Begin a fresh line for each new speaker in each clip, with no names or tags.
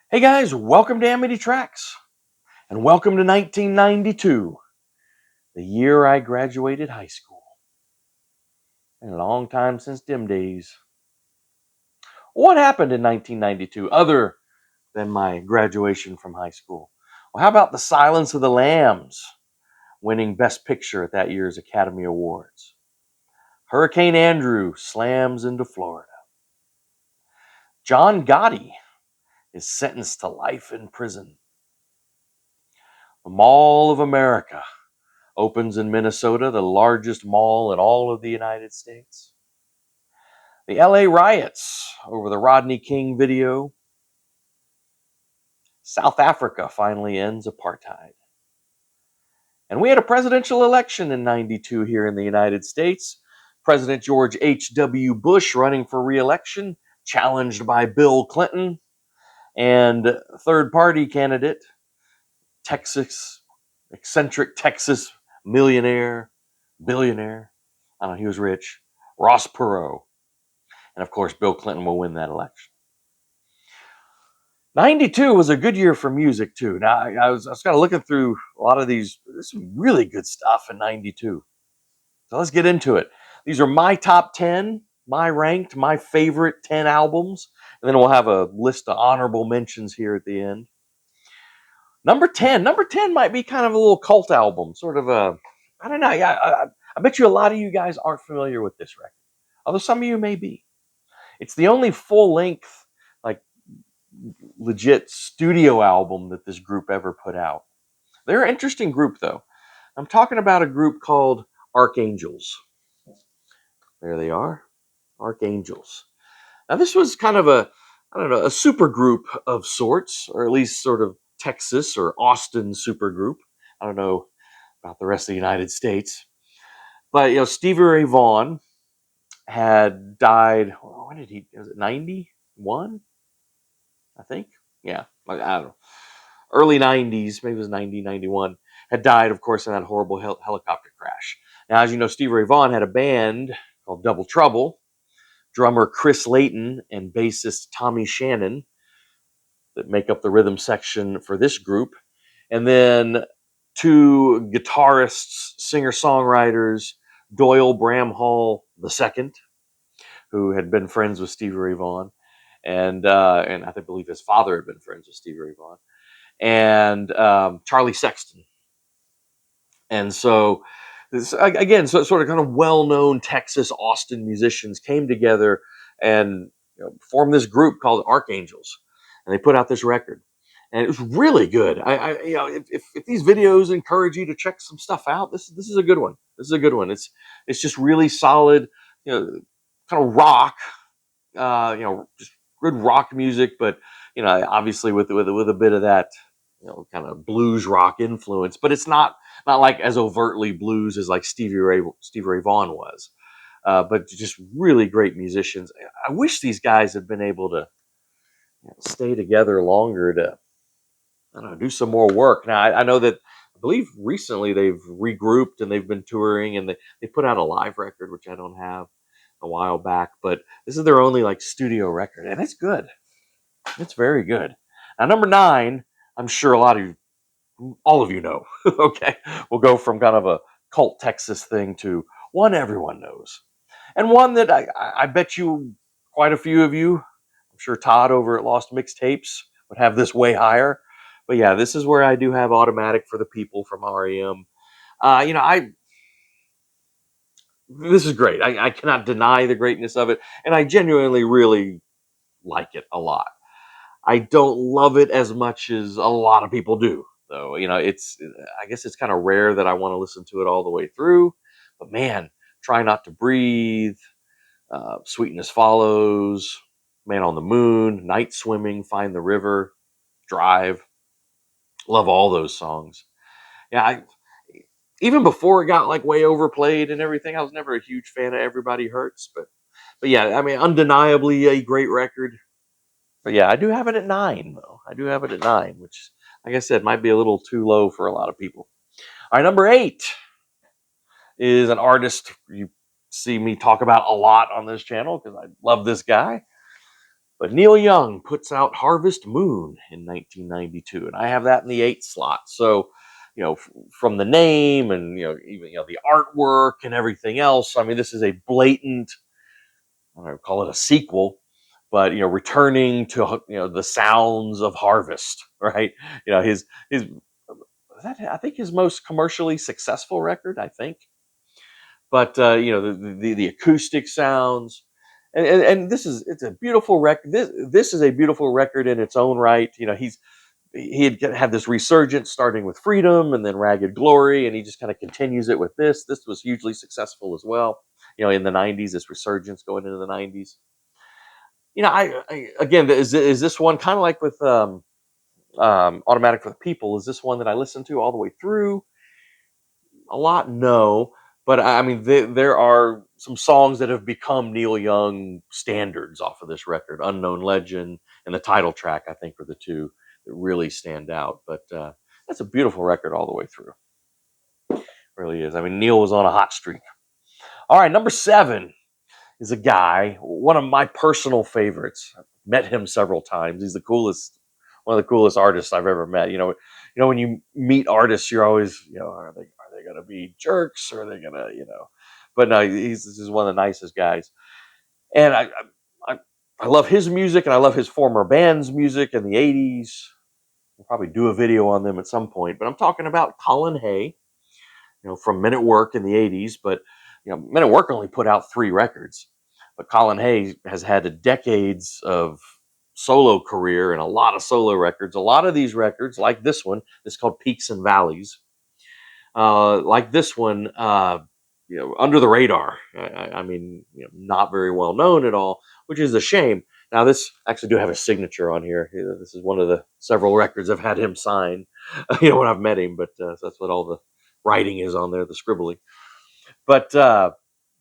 Hey guys, welcome to Amity Tracks, and welcome to 1992, the year I graduated high school. Been a long time since them days. What happened in 1992 other than my graduation from high school? Well, how about The Silence of the Lambs winning Best Picture at that year's Academy Awards? Hurricane Andrew slams into Florida. John Gotti is sentenced to life in prison. The Mall of America opens in Minnesota, the largest mall in all of the United States. The LA riots over the Rodney King video. South Africa finally ends apartheid. And we had a presidential election in 92 here in the United States. President George H.W. Bush running for re-election, challenged by Bill Clinton, and third party candidate, eccentric Texas millionaire, billionaire, I don't know, he was rich, Ross Perot. And of course, Bill Clinton will win that election. 92 was a good year for music, too. Now, I was kind of looking through a lot of these. There's some really good stuff in 92. So let's get into it. These are my top 10, my favorite 10 albums. And then we'll have a list of honorable mentions here at the end. Number 10. Number 10 might be kind of a little cult album, sort of a, I don't know. I bet you a lot of you guys aren't familiar with this record, although some of you may be. It's the only full length, like legit studio album that this group ever put out. They're an interesting group, though. I'm talking about a group called Archangels. There they are, Archangels. Now, this was kind of a, I don't know, a super group of sorts, or at least sort of Texas or Austin super group. I don't know about the rest of the United States. But, Stevie Ray Vaughan had died, when did he, was it 91? I think. Yeah, I don't know. Early 90s, maybe it was 90, 91, had died, of course, in that horrible helicopter crash. Now, as you know, Stevie Ray Vaughan had a band called Double Trouble, drummer Chris Layton and bassist Tommy Shannon that make up the rhythm section for this group. And then two guitarists, singer-songwriters, Doyle Bramhall II, who had been friends with Stevie Ray Vaughan, and I believe his father had been friends with Stevie Ray Vaughan, and Charlie Sexton. And so, this, again, sort of kind of well-known Texas Austin musicians came together and formed this group called Archangels, and they put out this record, and it was really good. If these videos encourage you to check some stuff out, this is a good one. This is a good one. It's just really solid, kind of rock, just good rock music, but obviously with a bit of that, kind of blues rock influence. But it's not like as overtly blues as like Stevie Ray Vaughan was. But just really great musicians. I wish these guys had been able to stay together longer to, I don't know, do some more work. Now I know that I believe recently they've regrouped and they've been touring, and they put out a live record, which I don't have, a while back, but this is their only like studio record, and it's good. It's very good. Now, number 9, I'm sure all of you know. Okay, we'll go from kind of a cult Texas thing to one everyone knows, and one that I bet you quite a few of you, I'm sure Todd over at Lost Mixtapes would have this way higher. But yeah, this is where I do have Automatic for the People from REM. I This is great. I cannot deny the greatness of it, and I genuinely really like it a lot. I don't love it as much as a lot of people do, though. I guess it's kind of rare that I want to listen to it all the way through. But man, Try Not to Breathe, Sweetness Follows, Man on the Moon, Night Swimming, Find the River, Drive. Love all those songs. Yeah, even before it got like way overplayed and everything, I was never a huge fan of Everybody Hurts, but yeah, I mean, undeniably a great record. But yeah, I do have it at 9, though. I do have it at 9, which, like I said, might be a little too low for a lot of people. All right, number 8 is an artist you see me talk about a lot on this channel because I love this guy. But Neil Young puts out Harvest Moon in 1992, and I have that in the 8 slot. So, from the name and even the artwork and everything else, I mean, this is a blatant, I don't know, call it a sequel, but returning to the sounds of harvest, right? His I think his most commercially successful record, I think. But the acoustic sounds, and it's a beautiful record. This is a beautiful record in its own right. He had this resurgence starting with Freedom and then Ragged Glory, and he just kind of continues it with this. This was hugely successful as well. In the '90s, this resurgence going into the '90s. I again, is this one kind of like with Automatic for the People? Is this one that I listened to all the way through? A lot, no, but I mean, there are some songs that have become Neil Young standards off of this record. Unknown Legend and the title track, I think, are the two that really stand out. But that's a beautiful record all the way through. Really is. I mean, Neil was on a hot streak. All right, number 7 is a guy, one of my personal favorites. I've met him several times. He's one of the coolest artists I've ever met. When you meet artists, you're always, are they gonna be jerks, or are they gonna, But no, he's just one of the nicest guys, and I, I love his music, and I love his former band's music in the '80s. We'll probably do a video on them at some point, but I'm talking about Colin Hay, from Men at Work in the '80s. But Men at Work only put out 3 records, but Colin Hay has had decades of solo career and a lot of solo records. A lot of these records, like this one, is called Peaks and Valleys. Like this one, under the radar. I mean, not very well known at all, which is a shame. Now, this actually do have a signature on here. This is one of the several records I've had him sign, when I've met him. But so that's what all the writing is on there, the scribbly. But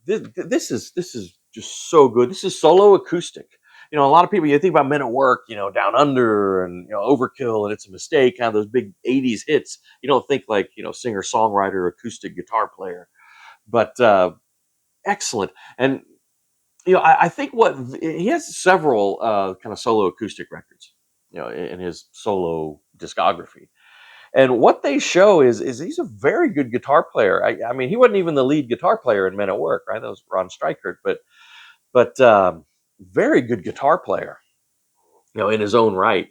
this is just so good. This is solo acoustic. A lot of people, you think about Men at Work, Down Under and Overkill and It's a Mistake, kind of those big '80s hits. You don't think like singer songwriter, acoustic guitar player, but excellent. And I think what he has several kind of solo acoustic records, in his solo discography. And what they show is he's a very good guitar player. I mean, he wasn't even the lead guitar player in Men at Work, right? That was Ron Streichert, but very good guitar player, in his own right.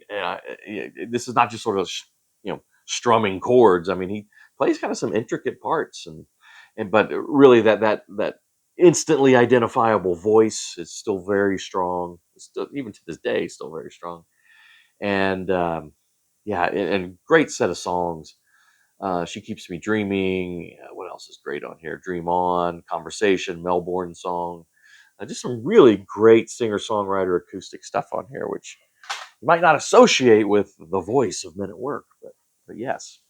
This is not just sort of strumming chords. I mean, he plays kind of some intricate parts, and but really that instantly identifiable voice is still very strong. It's still, even to this day, still very strong. And yeah, and great set of songs. She Keeps Me Dreaming. What else is great on here? Dream On, Conversation, Melbourne Song. Just some really great singer songwriter acoustic stuff on here, which you might not associate with the voice of Men at Work, but yes.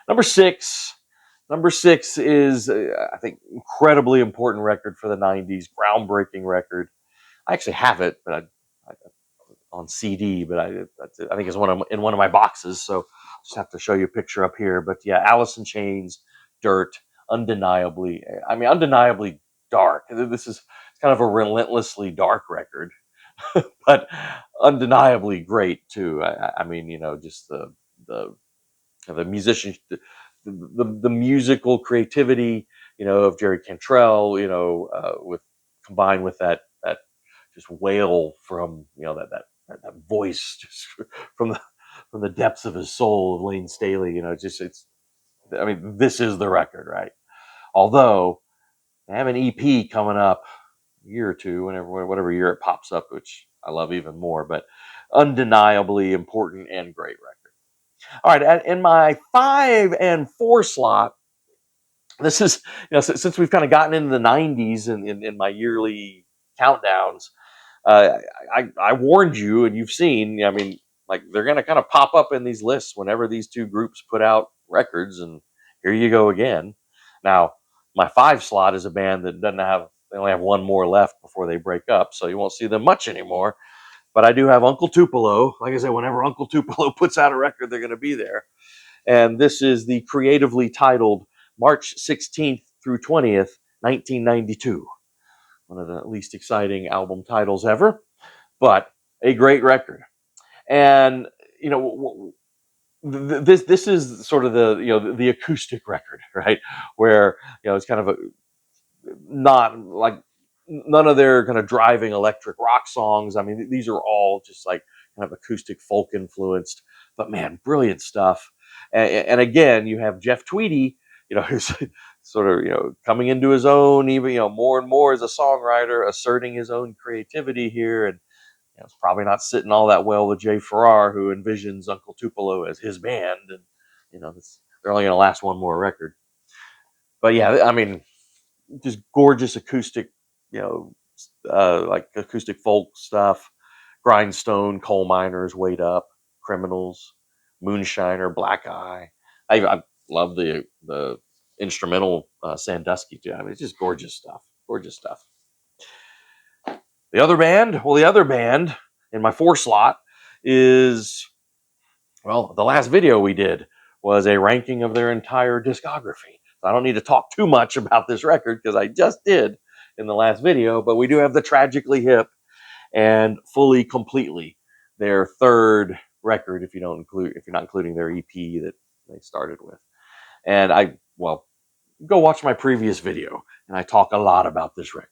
Number 6. Number 6 is, I think, incredibly important record for the '90s, groundbreaking record. I actually have it, but I on CD, but I think it's in one of my boxes. So just have to show you a picture up here. But yeah, Alice in Chains, Dirt, undeniably. I mean, undeniably dark. This is kind of a relentlessly dark record, but undeniably great too. I mean, just the musician, the musical creativity, of Jerry Cantrell, with combined with that just wail from that voice just from the depths of his soul of Lane Staley. Just it's. I mean, this is the record, right? Although they have an EP coming up a year or two, whatever year it pops up, which I love even more. But undeniably important and great record. All right, in my 5 and 4 slot, this is since we've kind of gotten into the '90s in my yearly countdowns. uh, I warned you, and you've seen. I mean, like they're going to kind of pop up in these lists whenever these two groups put out records, and here you go again. Now, my 5 slot is a band that doesn't have. They only have one more left before they break up, so you won't see them much anymore. But I do have Uncle Tupelo. Like I said, whenever Uncle Tupelo puts out a record, they're going to be there. And this is the creatively titled March 16th through 20th, 1992. One of the least exciting album titles ever, but a great record. And you know, this is sort of the the acoustic record, right? Where it's kind of a not like none of their kind of driving electric rock songs. I mean, these are all just like kind of acoustic folk influenced, but man, brilliant stuff. And again, you have Jeff Tweedy, who's sort of coming into his own, even more and more as a songwriter, asserting his own creativity here, and it's probably not sitting all that well with Jay Farrar, who envisions Uncle Tupelo as his band, and they're only going to last one more record. But yeah, I mean, just gorgeous acoustic, you know, like acoustic folk stuff. Grindstone, Coal Miners, Wait Up, Criminals, Moonshiner, Black Eye. I love the instrumental Sandusky too. I mean, it's just gorgeous stuff. Gorgeous stuff. The other band in my 4 slot is, well, the last video we did was a ranking of their entire discography. I don't need to talk too much about this record because I just did in the last video, but we do have the Tragically Hip and Fully Completely, their third record if you're not including their EP that they started with. And go watch my previous video and I talk a lot about this record.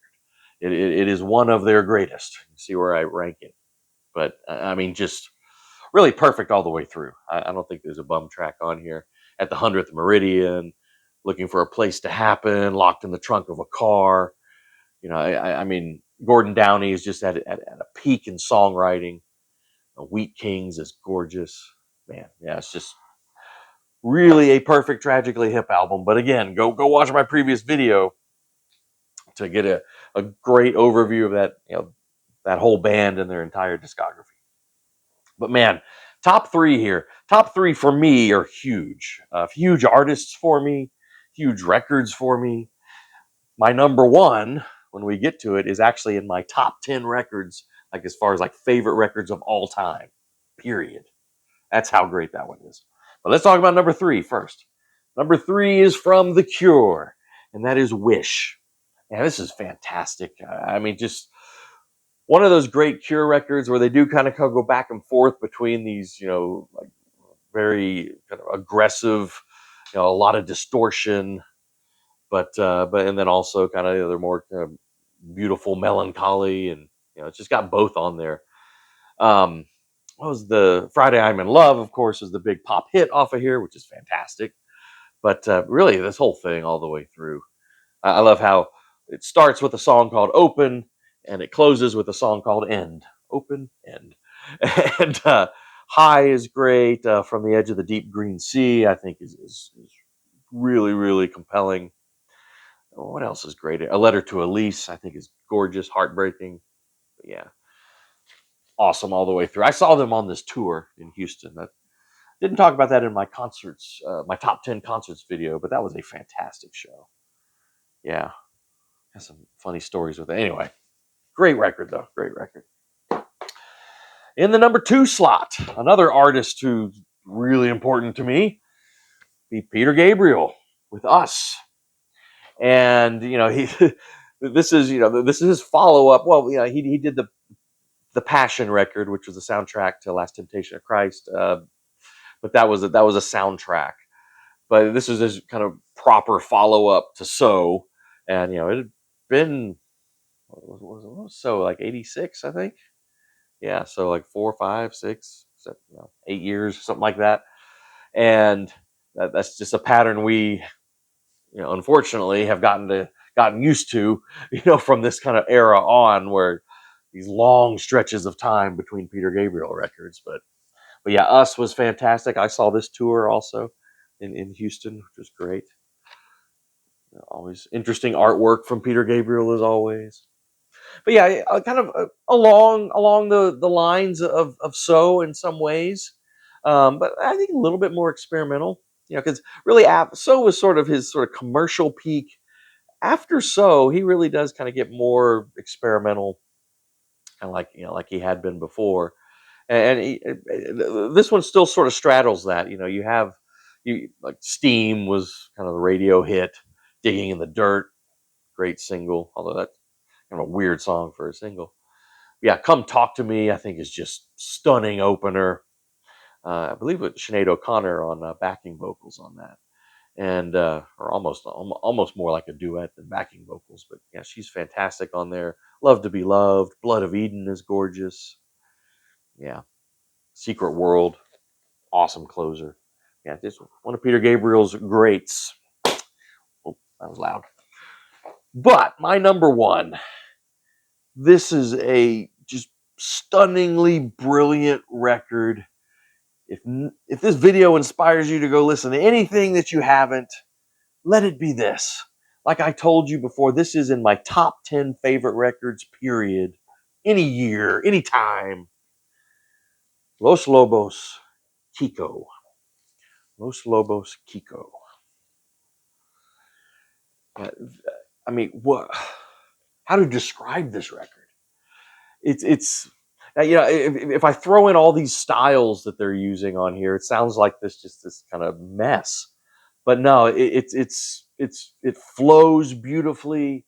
It is one of their greatest. See where I rank it. But I mean, just really perfect all the way through. I don't think there's a bum track on here. At the 100th Meridian, Looking for a Place to Happen, Locked in the Trunk of a Car. I mean, Gordon Downey is just at a peak in songwriting. Wheat Kings is gorgeous. Man, yeah, it's just really a perfect Tragically Hip album. But again, go watch my previous video to get a great overview of that whole band and their entire discography. But man, top 3 here. Top 3 for me are huge. Huge artists for me, huge records for me. My number 1, when we get to it, is actually in my top 10 records, like as far as like favorite records of all time. Period. That's how great that one is. But let's talk about number 3 first. Number 3 is from The Cure, and that is Wish. Man, this is fantastic. I mean, just one of those great Cure records where they do kind of go back and forth between these, like very kind of aggressive, a lot of distortion, but and then also kind of they're more beautiful melancholy, and it's just got both on there. What was the Friday I'm in Love? Of course, is the big pop hit off of here, which is fantastic. But really, this whole thing all the way through, I love how it starts with a song called Open and it closes with a song called End. Open, End. And High is great. From the Edge of the Deep Green Sea, I think is really, really compelling. What else is great? A Letter to Elise, I think, is gorgeous, heartbreaking. But yeah, awesome all the way through. I saw them on this tour in Houston. I didn't talk about that in my concerts, my top 10 concerts video, but that was a fantastic show. Yeah, has some funny stories with it. Anyway, great record though. Great record. In the number 2 slot, another artist who's really important to me, be Peter Gabriel with Us. And he this is his follow up. Well, he did the Passion record, which was the soundtrack to Last Temptation of Christ. But that was a soundtrack. But this is his kind of proper follow up to So, and it had been what was So, like 86, I think. Yeah, so like 4, 5, 6, 8 years, something like that. And that's just a pattern we, unfortunately, have gotten used to, from this kind of era on, where these long stretches of time between Peter Gabriel records. But yeah, Us was fantastic. I saw this tour also in Houston, which was great. Always interesting artwork from Peter Gabriel as always. But yeah, kind of along the lines of So in some ways, but I think a little bit more experimental. Because really, So was sort of his sort of commercial peak. After So, he really does kind of get more experimental, kind of like he had been before. And this one still sort of straddles that. You have like Steam was kind of the radio hit, Digging in the Dirt, great single, although that's kind of a weird song for a single. Yeah, Come Talk to Me, I think, is just stunning opener. I believe with Sinead O'Connor on backing vocals on that, and or almost more like a duet than backing vocals. But yeah, she's fantastic on there. Love to Be Loved, Blood of Eden is gorgeous. Yeah, Secret World, awesome closer. Yeah, just one of Peter Gabriel's greats. Oh, that was loud. But my number one, this is a just stunningly brilliant record. If this video inspires you to go listen to anything that you haven't, let it be this. Like I told you before, this is in my top 10 favorite records, period. Any year, any time. Los Lobos, Kiko. Los Lobos, Kiko. Uh, I mean, what? How to describe this record? It's if I throw in all these styles that they're using on here, it sounds like this kind of mess. But no, it flows beautifully.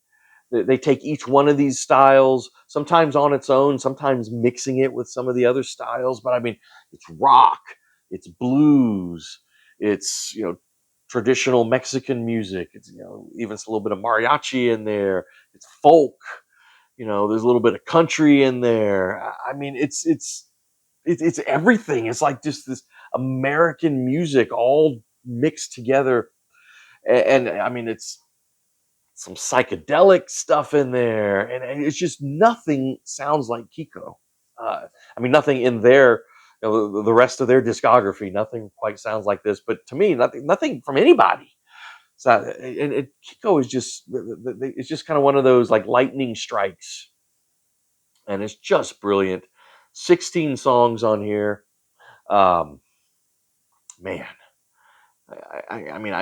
They take each one of these styles, sometimes on its own, sometimes mixing it with some of the other styles. But I mean, it's rock, it's blues, it's traditional Mexican music. It's even a little bit of mariachi in there. It's folk. There's a little bit of country in there. I mean, it's everything. It's like just this American music all mixed together, and I mean, it's some psychedelic stuff in there, and it's just nothing sounds like Kiko. I mean, nothing in their the rest of their discography, nothing quite sounds like this. But to me, nothing from anybody. So, and Kiko is just it's just kind of one of those like lightning strikes, and it's just brilliant. 16 songs on here. Um, Man, I mean,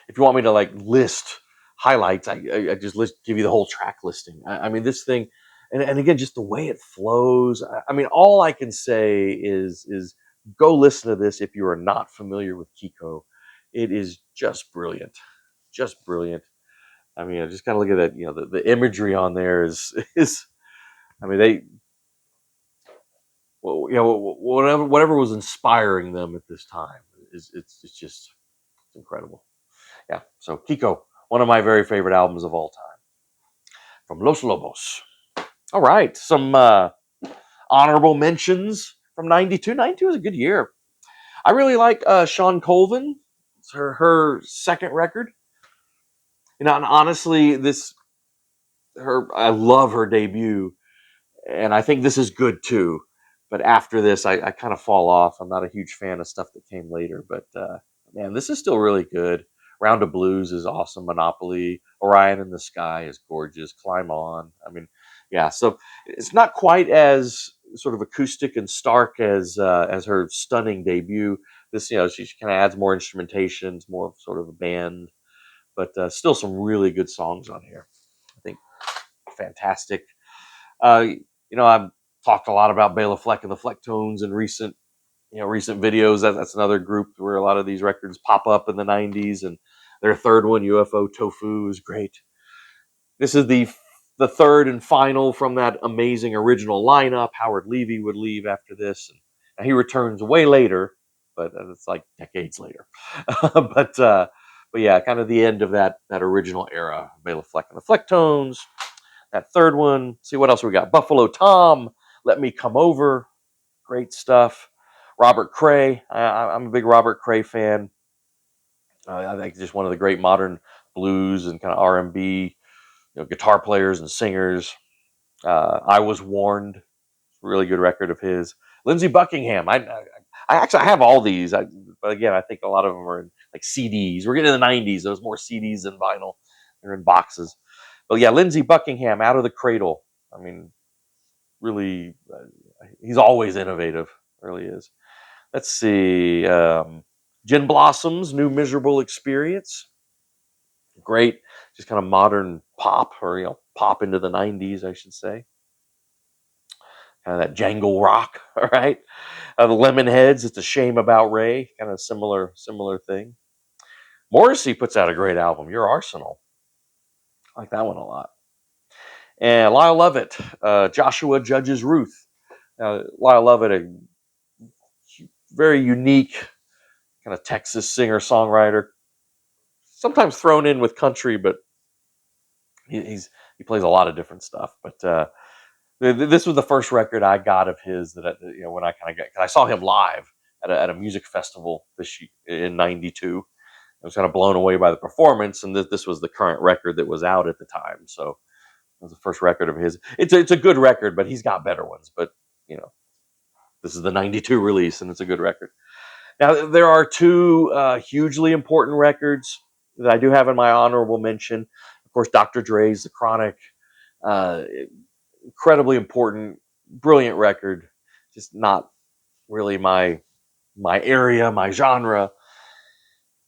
if you want me to like list highlights, I just give you the whole track listing. I mean, this thing, and again, just the way it flows. I mean, all I can say is go listen to this if you are not familiar with Kiko. It is just brilliant, just brilliant. I mean, I just kind of look at that. The imagery on there is. I mean, they well, whatever was inspiring them at this time is it's just it's incredible. Yeah. So Kiko, one of my very favorite albums of all time from Los Lobos. All right, some honorable mentions from '92. '92 was a good year. I really like Sean Colvin. It's her second record. And honestly, this her I love her debut, and I think this is good too. But after this, I kind of fall off. I'm not a huge fan of stuff that came later, but man, this is still really good. Round of Blues is awesome. Monopoly, Orion in the Sky is gorgeous. Climb On. I mean, yeah. So it's not quite as sort of acoustic and stark as her stunning debut. This, she kind of adds more instrumentations, more sort of a band, but still some really good songs on here. I think fantastic. I've talked a lot about Bela Fleck and the Flecktones in recent videos. That's another group where a lot of these records pop up in the '90s, and their third one, UFO Tofu, is great. This is the third and final from that amazing original lineup. Howard Levy would leave after this, and he returns way later, but it's like decades later. but uh, but yeah, kind of the end of that original era. Bela Fleck and the Flecktones. That third one. See what else we got. Buffalo Tom, Let Me Come Over. Great stuff. Robert Cray. I'm a big Robert Cray fan. I think just one of the great modern blues and kind of R&B guitar players and singers. I Was Warned. Really good record of his. Lindsey Buckingham. I actually I have all these. But again, I think a lot of them are in like CDs. We're getting in the '90s. Those more CDs than vinyl. They're in boxes. But yeah, Lindsey Buckingham, Out of the Cradle. I mean, really, he's always innovative. Really is. Let's see. Gin Blossoms, New Miserable Experience. Great, just kind of modern pop, or pop into the '90s, I should say. Kind of that jangle rock, all right. The Lemonheads, It's a Shame About Ray, kind of similar thing. Morrissey puts out a great album, Your Arsenal. I like that one a lot. And Lyle Lovett, Joshua Judge's Ruth. Lyle Lovett, a very unique kind of Texas singer songwriter, sometimes thrown in with country, but he plays a lot of different stuff. But this was the first record I got of his that when I kind of got. I saw him live at a music festival in '92. I was kind of blown away by the performance, and this was the current record that was out at the time. So it was the first record of his. It's a good record, but he's got better ones. But you know, this is the '92 release, and it's a good record. Now there are two hugely important records that I do have in my honorable mention. Of course, Dr. Dre's The Chronic, uh, incredibly important, brilliant record. Just not really my area, my genre.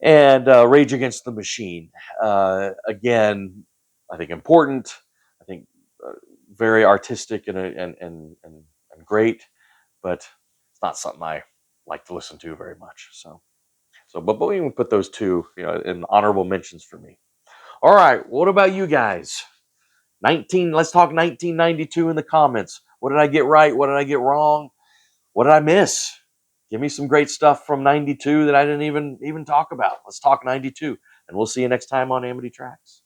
And Rage Against the Machine. Again, I think important. I think uh, very artistic and great, but it's not something I like to listen to very much. But we can put those two, in honorable mentions for me. All right, what about you guys? 19. Let's talk 1992 in the comments. What did I get right? What did I get wrong? What did I miss? Give me some great stuff from 92 that I didn't even talk about. Let's talk 92, and we'll see you next time on Amity Tracks.